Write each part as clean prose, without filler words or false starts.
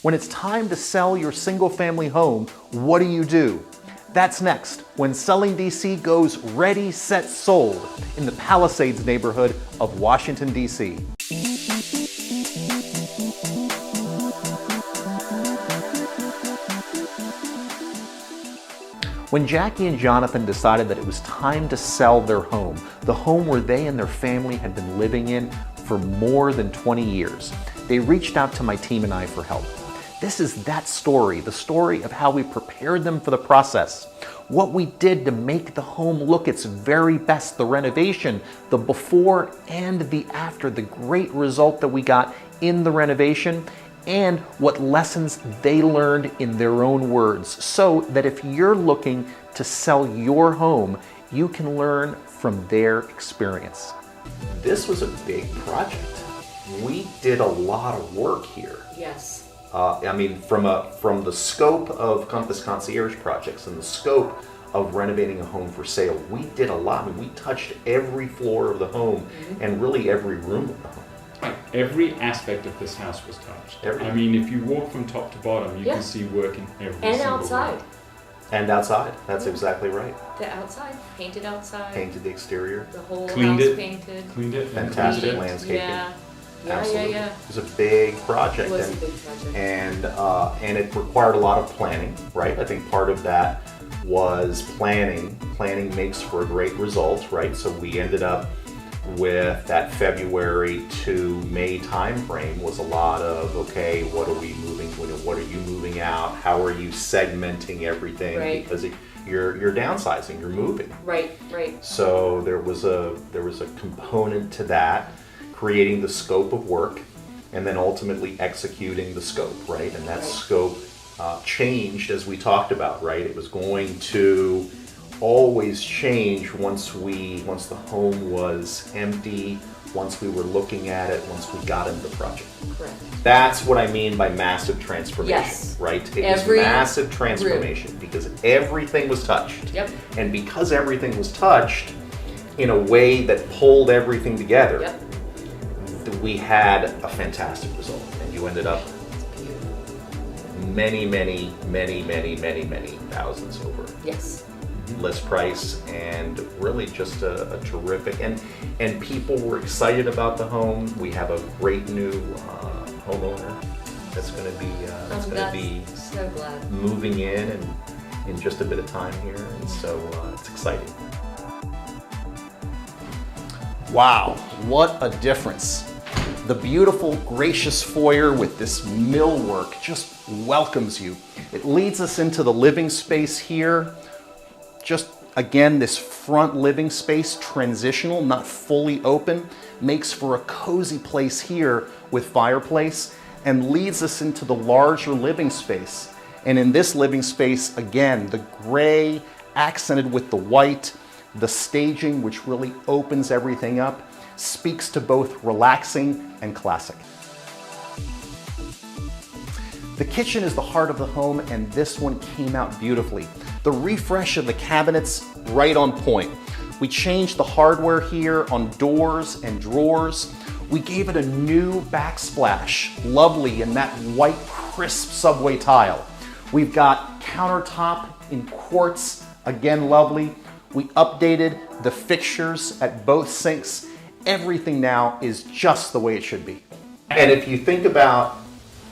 When it's time to sell your single-family home, what do? That's next, when Selling DC goes ready, set, sold in the Palisades neighborhood of Washington, DC. When Jackie and Jonathan decided that it was time to sell their home, the home where they and their family had been living in for more than 20 years, they reached out to my team and I for help. This is that story, the story of how we prepared them for the process, what we did to make the home look its very best, the renovation, the before and the after, the great result that we got in the renovation, and what lessons they learned in their own words, so that if you're looking to sell your home, you can learn from their experience. This was a big project. We did a lot of work here. Yes. I mean, from the scope of Compass Concierge projects and the scope of renovating a home for sale, we did a lot. I mean, we touched every floor of the home and really every room of the home. Right. Every aspect of this house was touched. Everything. I mean, if you walk from top to bottom, you can see work in every and single outside. room. And outside, that's exactly right. The outside, painted outside. Painted the exterior. The whole Cleaned house it. painted. Cleaned it. Fantastic cleaned it. landscaping. Yeah. Absolutely. Yeah. It was a big project. It was a big project. And it required a lot of planning, right? I think part of that was planning. Planning makes for a great result, right? So we ended up with that February to May timeframe was a lot of, okay, what are we moving, what are you moving out? How are you segmenting everything? Right. Because you're downsizing, you're moving. Right. So there was a component to that, creating the scope of work, and then ultimately executing the scope, right? And that scope changed as we talked about, right? It was going to always change once the home was empty, once we were looking at it, once we got into the project. Correct. That's what I mean by massive transformation, Yes. right? It was massive transformation because everything was touched. Yep. And because everything was touched in a way that pulled everything together, Yep. we had a fantastic result. And you ended up many thousands over. Yes. List price, and really just a terrific, and people were excited about the home. We have a great new homeowner that's going to be so glad. moving in just a bit of time here, and so it's exciting. Wow, what a difference. The beautiful, gracious foyer with this millwork just welcomes you. It leads us into the living space here. Just again, this front living space, transitional, not fully open, makes for a cozy place here with fireplace and leads us into the larger living space. And in this living space, again, the gray accented with the white, the staging, which really opens everything up, speaks to both relaxing and classic. The kitchen is the heart of the home, and this one came out beautifully. The refresh of the cabinets, right on point. We changed the hardware here on doors and drawers. We gave it a new backsplash, lovely in that white, crisp subway tile. We've got countertop in quartz, again lovely. We updated the fixtures at both sinks. Everything now is just the way it should be. And if you think about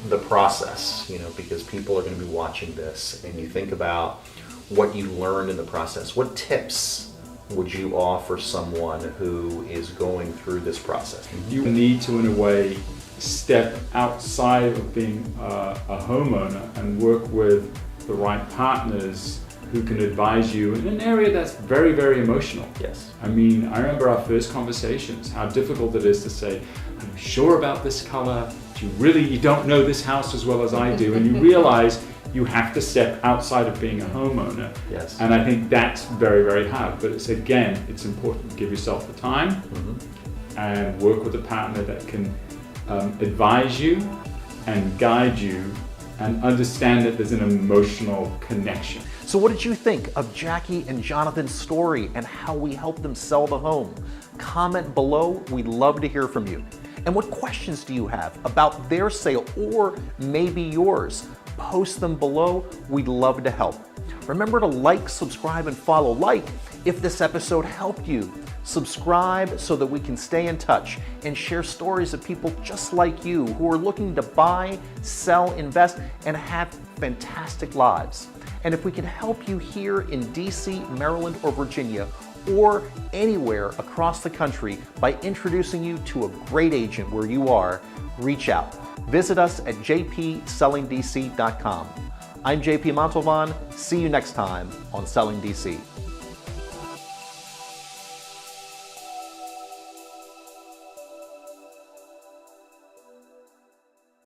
the process, because people are going to be watching this, and you think about what you learned in the process, what tips would you offer someone who is going through this process? You need to, in a way, step outside of being a homeowner and work with the right partners who can advise you in an area that's very, very emotional. Yes. I mean, I remember our first conversations, how difficult it is to say, I'm sure about this color, you don't know this house as well as I do, and you realize you have to step outside of being a homeowner. Yes. And I think that's very, very hard, but it's important to give yourself the time and work with a partner that can advise you and guide you and understand that there's an emotional connection. So what did you think of Jackie and Jonathan's story and how we helped them sell the home? Comment below, we'd love to hear from you. And what questions do you have about their sale or maybe yours? Post them below. We'd love to help. Remember to like, subscribe, and follow. Like if this episode helped you. Subscribe so that we can stay in touch and share stories of people just like you who are looking to buy, sell, invest, and have fantastic lives. And if we can help you here in DC, Maryland, or Virginia, or anywhere across the country by introducing you to a great agent where you are, reach out. Visit us at jpsellingdc.com. I'm JP Montalvan. See you next time on Selling DC.